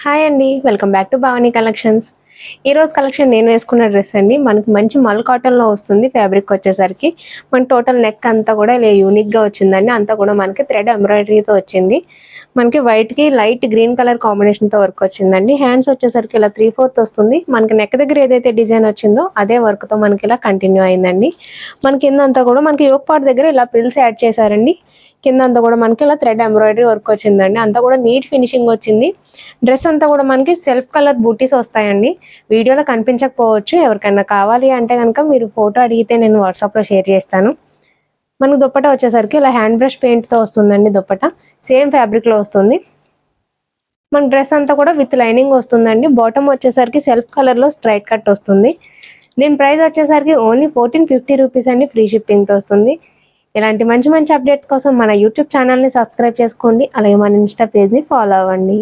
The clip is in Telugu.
హాయ్ అండి, welcome back to Bhavani collections. ఈ రోజు కలెక్షన్ నేను వేసుకున్న డ్రెస్ అండి. మనకి మంచి మల్ కాటన్లో వస్తుంది. ఫ్యాబ్రిక్ వచ్చేసరికి మన టోటల్ నెక్ అంతా కూడా ఇలా యూనిక్గా వచ్చిందండి. అంతా కూడా మనకి థ్రెడ్ ఎంబ్రాయిడరీతో వచ్చింది. మనకి వైట్కి లైట్ గ్రీన్ కలర్ కాంబినేషన్తో వర్క్ వచ్చిందండి. హ్యాండ్స్ వచ్చేసరికి ఇలా 3/4 వస్తుంది. మనకి నెక్ దగ్గర ఏదైతే డిజైన్ వచ్చిందో అదే వర్క్తో మనకి ఇలా కంటిన్యూ అయిందండి. మనకి కింద అంతా కూడా మనకి యోక్ పార్ట్ దగ్గర ఇలా ప్రిల్స్ యాడ్ చేశారండి. కింద అంతా కూడా మనకి ఇలా థ్రెడ్ ఎంబ్రాయిడరీ వర్క్ వచ్చిందండి. అంతా కూడా నీట్ ఫినిషింగ్ వచ్చింది. డ్రెస్ అంతా కూడా మనకి సెల్ఫ్ కలర్ బూటీస్ వస్తాయండి. వీడియోలో కనిపించకపోవచ్చు, ఎవరికైనా కావాలి అంటే కనుక మీరు ఫోటో అడిగితే నేను వాట్సాప్లో షేర్ చేస్తాను. మనకు దుప్పట వచ్చేసరికి ఇలా హ్యాండ్ బ్రష్ పెయింట్తో వస్తుందండి. దుప్పట సేమ్ ఫ్యాబ్రిక్లో వస్తుంది. మన డ్రెస్ అంతా కూడా విత్ లైనింగ్ వస్తుందండి. బాటమ్ వచ్చేసరికి సెల్ఫ్ కలర్లో స్ట్రైట్ కట్ వస్తుంది. దీని ప్రైస్ వచ్చేసరికి ఓన్లీ 1450 రూపీస్ అండి. ఫ్రీ షిప్పింగ్తో వస్తుంది. ఇలాంటి మంచి మంచి అప్డేట్స్ కోసం మన యూట్యూబ్ ఛానల్ని సబ్స్క్రైబ్ చేసుకోండి. అలాగే మన ఇన్స్టా పేజ్ని ఫాలో అవ్వండి.